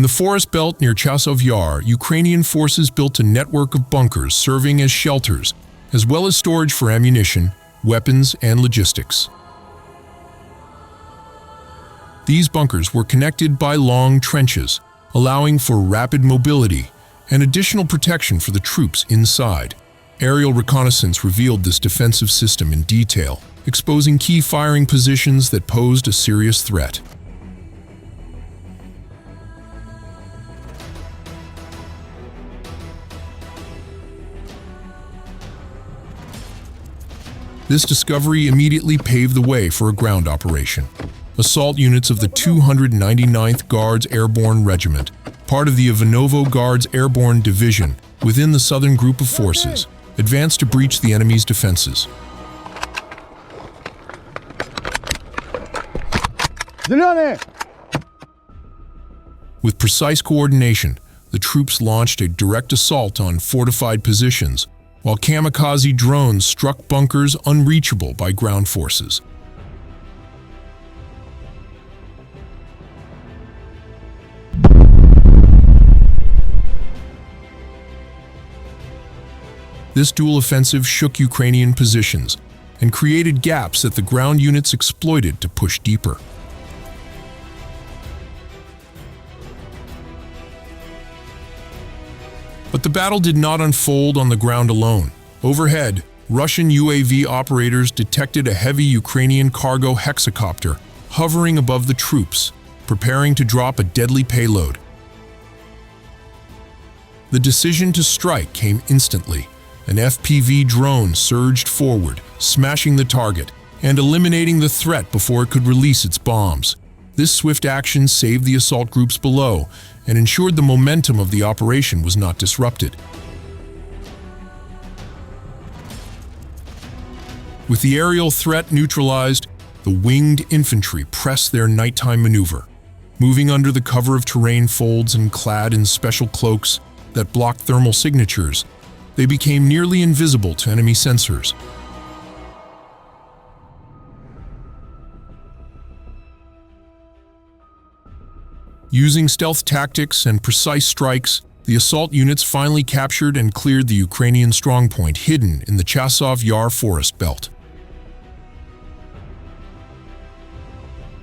the forest belt near Chasov Yar, Ukrainian forces built a network of bunkers serving as shelters, as well as storage for ammunition, weapons, and logistics. These bunkers were connected by long trenches, allowing for rapid mobility and additional protection for the troops inside. Aerial reconnaissance revealed this defensive system in detail, exposing key firing positions that posed a serious threat. This discovery immediately paved the way for a ground operation. Assault units of the 299th Guards Airborne Regiment, part of the Ivanovo Guards Airborne Division within the southern group of forces, advanced to breach the enemy's defenses. With precise coordination, the troops launched a direct assault on fortified positions, while kamikaze drones struck bunkers unreachable by ground forces. This dual offensive shook Ukrainian positions and created gaps that the ground units exploited to push deeper. But the battle did not unfold on the ground alone. Overhead, Russian UAV operators detected a heavy Ukrainian cargo hexacopter hovering above the troops, preparing to drop a deadly payload. The decision to strike came instantly. An FPV drone surged forward, smashing the target and eliminating the threat before it could release its bombs. This swift action saved the assault groups below and ensured the momentum of the operation was not disrupted. With the aerial threat neutralized, the winged infantry pressed their nighttime maneuver, moving under the cover of terrain folds and clad in special cloaks that blocked thermal signatures. They became nearly invisible to enemy sensors. Using stealth tactics and precise strikes, the assault units finally captured and cleared the Ukrainian strongpoint hidden in the Chasov Yar forest belt.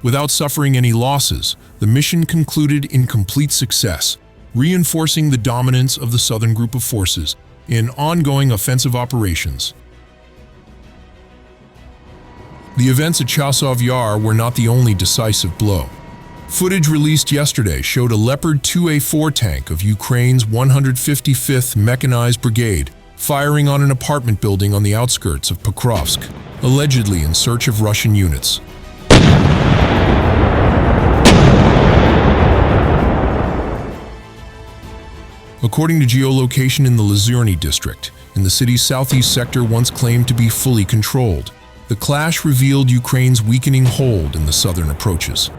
Without suffering any losses, the mission concluded in complete success, reinforcing the dominance of the southern group of forces in ongoing offensive operations. The events at Chasov Yar were not the only decisive blow. Footage released yesterday showed a Leopard 2A4 tank of Ukraine's 155th Mechanized Brigade firing on an apartment building on the outskirts of Pokrovsk, allegedly in search of Russian units. According to geolocation in the Lazurny district, in the city's southeast sector once claimed to be fully controlled, the clash revealed Ukraine's weakening hold in the southern approaches.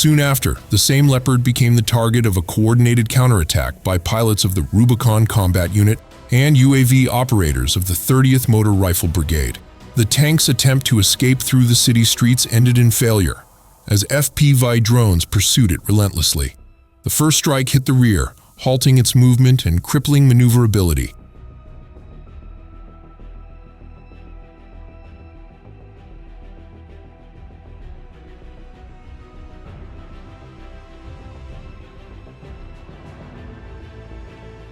Soon after, the same Leopard became the target of a coordinated counterattack by pilots of the Rubicon Combat Unit and UAV operators of the 30th Motor Rifle Brigade. The tank's attempt to escape through the city streets ended in failure, as FPV drones pursued it relentlessly. The first strike hit the rear, halting its movement and crippling maneuverability.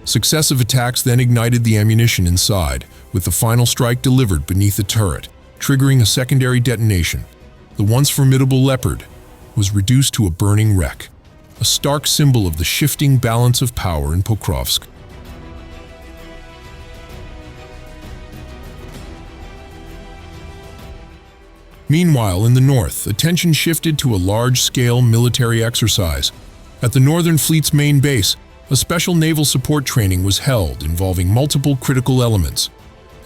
Successive attacks then ignited the ammunition inside, with the final strike delivered beneath the turret, triggering a secondary detonation. The once formidable Leopard was reduced to a burning wreck, a stark symbol of the shifting balance of power in Pokrovsk. Meanwhile, in the north, attention shifted to a large-scale military exercise. At the Northern Fleet's main base, a special naval support training was held involving multiple critical elements.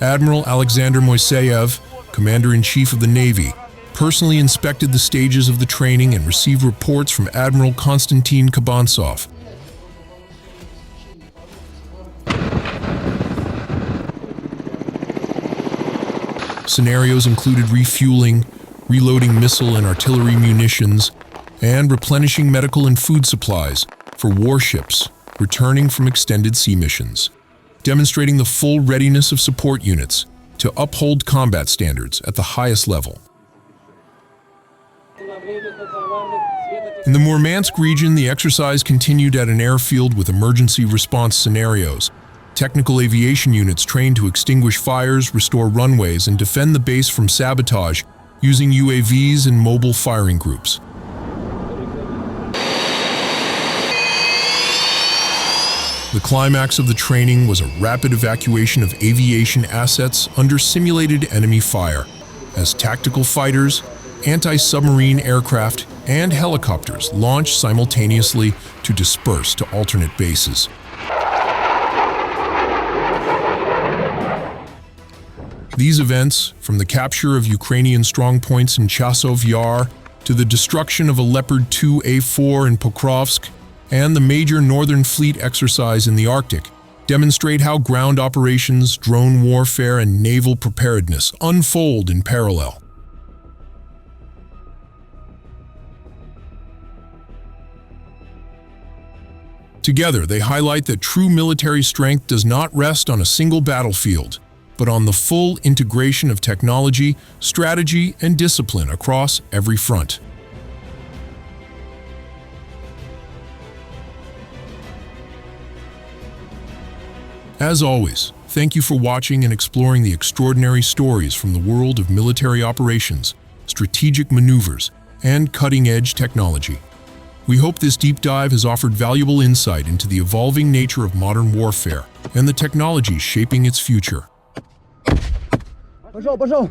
Admiral Alexander Moiseyev, Commander-in-Chief of the Navy, personally inspected the stages of the training and received reports from Admiral Konstantin Kabantsov. Scenarios included refueling, reloading missile and artillery munitions, and replenishing medical and food supplies for warships returning from extended sea missions, demonstrating the full readiness of support units to uphold combat standards at the highest level. In the Murmansk region, the exercise continued at an airfield with emergency response scenarios. Technical aviation units trained to extinguish fires, restore runways, and defend the base from sabotage using UAVs and mobile firing groups. The climax of the training was a rapid evacuation of aviation assets under simulated enemy fire, as tactical fighters, anti-submarine aircraft, and helicopters launched simultaneously to disperse to alternate bases. These events, from the capture of Ukrainian strongpoints in Chasov Yar to the destruction of a Leopard 2A4 in Pokrovsk, and the major Northern Fleet exercise in the Arctic, demonstrate how ground operations, drone warfare, and naval preparedness unfold in parallel. Together, they highlight that true military strength does not rest on a single battlefield, but on the full integration of technology, strategy, and discipline across every front. As always, thank you for watching and exploring the extraordinary stories from the world of military operations, strategic maneuvers, and cutting-edge technology. We hope this deep dive has offered valuable insight into the evolving nature of modern warfare and the technologies shaping its future. Пошел!